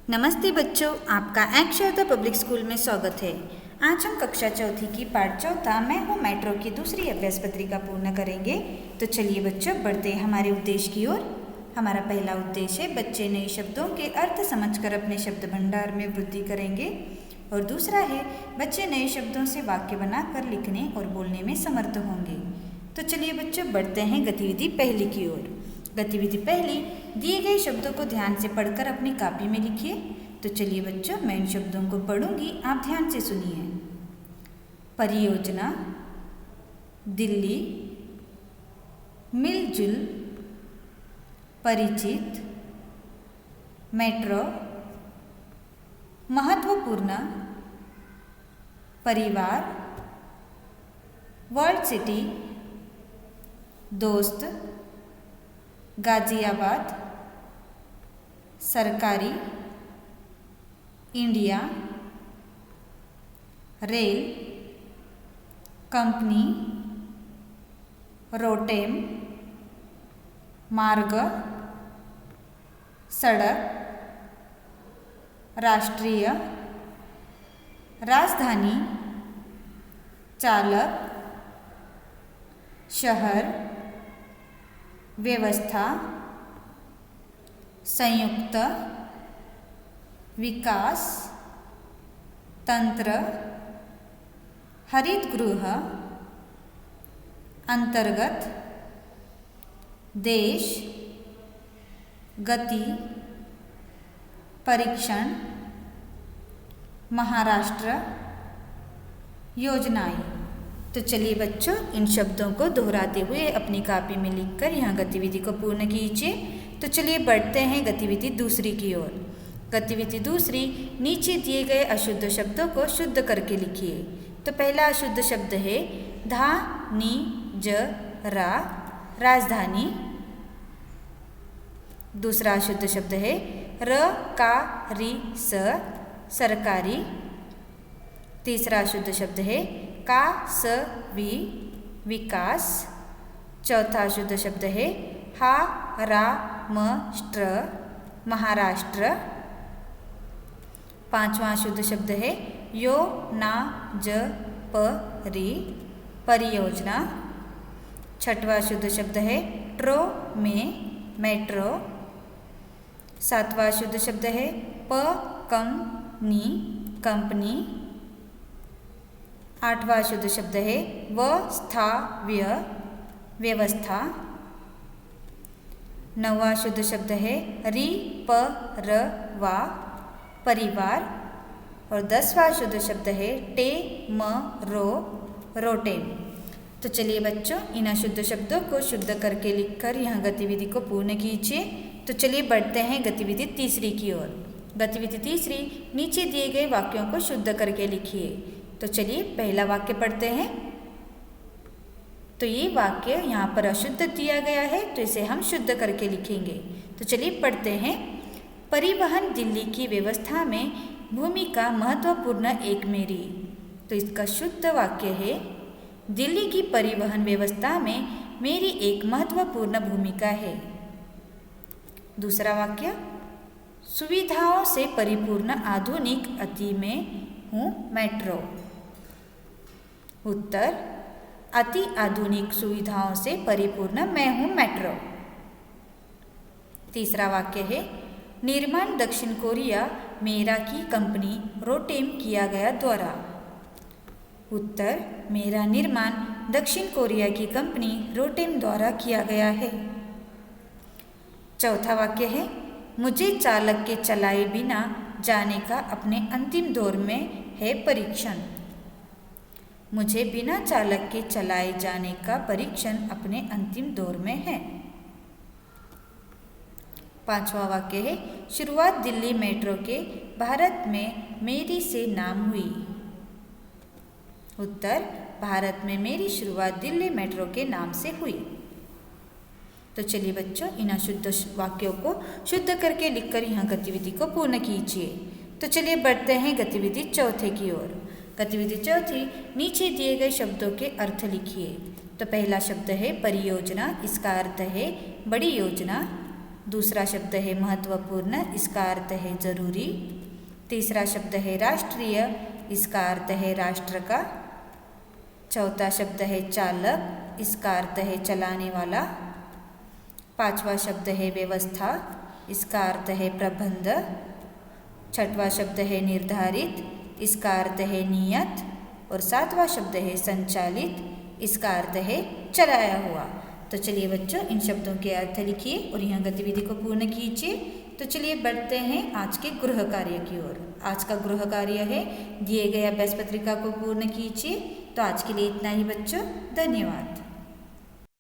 नमस्ते बच्चों, आपका एक्शरदा पब्लिक स्कूल में स्वागत है। आज हम कक्षा चौथी की पाठ चौथा मैं हूँ मेट्रो की दूसरी अभ्यास पत्रिका पूर्ण करेंगे। तो चलिए बच्चों, बढ़ते हैं हमारे उद्देश्य की ओर। हमारा पहला उद्देश्य है बच्चे नए शब्दों के अर्थ समझकर अपने शब्द भंडार में वृद्धि करेंगे, और दूसरा है बच्चे नए शब्दों से वाक्य बनाकर लिखने और बोलने में समर्थ होंगे। तो चलिए बच्चों, बढ़ते हैं गतिविधि पहली की ओर। गतिविधि पहली, दिए गए शब्दों को ध्यान से पढ़कर अपनी कॉपी में लिखिए। तो चलिए बच्चों, मैं इन शब्दों को पढ़ूंगी, आप ध्यान से सुनिए। परियोजना, दिल्ली, मिलजुल, परिचित, मेट्रो, महत्वपूर्ण, परिवार, वर्ल्ड सिटी, दोस्त, गाजियाबाद, सरकारी, इंडिया, रेल, कंपनी, रोटेम, मार्ग, सड़क, राष्ट्रीय, राजधानी, चालक, शहर, व्यवस्था, संयुक्त, विकास, तंत्र, हरित गृह, अंतर्गत, देश, गति, परीक्षण, महाराष्ट्र, योजनाएं। तो चलिए बच्चों, इन शब्दों को दोहराते हुए अपनी कॉपी में लिखकर यहाँ गतिविधि को पूर्ण कीजिए। तो चलिए बढ़ते हैं गतिविधि दूसरी की ओर। गतिविधि दूसरी, नीचे दिए गए अशुद्ध शब्दों को शुद्ध करके लिखिए। तो पहला अशुद्ध शब्द है धा नी ज रा, राजधानी। दूसरा अशुद्ध शब्द है र का री स, सरकारी। तीसरा अशुद्ध शब्द है का स वी, विकास। चौथा अशुद्ध शब्द है हा रा म स्ट्र, महाराष्ट्र। पांचवा अशुद्ध शब्द है यो ना ज प री, परियोजना। छठवां अशुद्ध शब्द है ट्रो में, मेट्रो। सातवां अशुद्ध शब्द है प कम नी, कंपनी। आठवां अशुद्ध शब्द है व स्था व्य, व्यवस्था। नौवां अशुद्ध शब्द है रि प र वा, परिवार। और 10वां अशुद्ध शब्द है टे म रो, रोटेम। तो चलिए बच्चों, इन अशुद्ध शब्दों को शुद्ध करके लिखकर यहाँ गतिविधि को पूर्ण कीजिए। तो चलिए बढ़ते हैं गतिविधि तीसरी की ओर। गतिविधि तीसरी, नीचे दिए गए वाक्यों को शुद्ध करके लिखिए। तो चलिए पहला वाक्य पढ़ते हैं। तो ये वाक्य यहाँ पर अशुद्ध दिया गया है, तो इसे हम शुद्ध करके लिखेंगे। तो चलिए पढ़ते हैं। परिवहन दिल्ली की व्यवस्था में भूमिका महत्वपूर्ण एक मेरी। तो इसका शुद्ध वाक्य है दिल्ली की परिवहन व्यवस्था में मेरी एक महत्वपूर्ण भूमिका है। दूसरा वाक्य, सुविधाओं से परिपूर्ण आधुनिक अति में हूँ मेट्रो। उत्तर, अति आधुनिक सुविधाओं से परिपूर्ण मैं हूँ मेट्रो। तीसरा वाक्य है निर्माण दक्षिण कोरिया मेरा की कंपनी रोटेम किया गया द्वारा। उत्तर, मेरा निर्माण दक्षिण कोरिया की कंपनी रोटेम द्वारा किया गया है। चौथा वाक्य है मुझे चालक के चलाए बिना जाने का अपने अंतिम दौर में है परीक्षण। मुझे बिना चालक के चलाए जाने का परीक्षण अपने अंतिम दौर में है। पांचवा वाक्य है शुरुआत दिल्ली मेट्रो के भारत में मेरी से नाम हुई। उत्तर, भारत में मेरी शुरुआत दिल्ली मेट्रो के नाम से हुई। तो चलिए बच्चों, इन अशुद्ध वाक्यों को शुद्ध करके लिखकर यहाँ गतिविधि को पूर्ण कीजिए। तो चलिए बढ़ते हैं गतिविधि चौथे की ओर। गतिविधि चौथी, नीचे दिए गए शब्दों के अर्थ लिखिए। तो पहला शब्द है परियोजना, इसका अर्थ है बड़ी योजना। दूसरा शब्द है महत्वपूर्ण, इसका अर्थ है जरूरी। तीसरा शब्द है राष्ट्रीय, इसका अर्थ है राष्ट्र का। चौथा शब्द है चालक, इसका अर्थ है चलाने वाला। पांचवा शब्द है व्यवस्था, इसका अर्थ है प्रबंध। छठवां शब्द है निर्धारित, इसका अर्थ है नियत। और सातवां शब्द है संचालित, इसका अर्थ है चलाया हुआ। तो चलिए बच्चों, इन शब्दों के अर्थ लिखिए और यहाँ गतिविधि को पूर्ण कीजिए। तो चलिए बढ़ते हैं आज के गृह कार्य की ओर। आज का गृह कार्य है दिए गए अभ्यास पत्रिका को पूर्ण कीजिए। तो आज के लिए इतना ही बच्चों, धन्यवाद।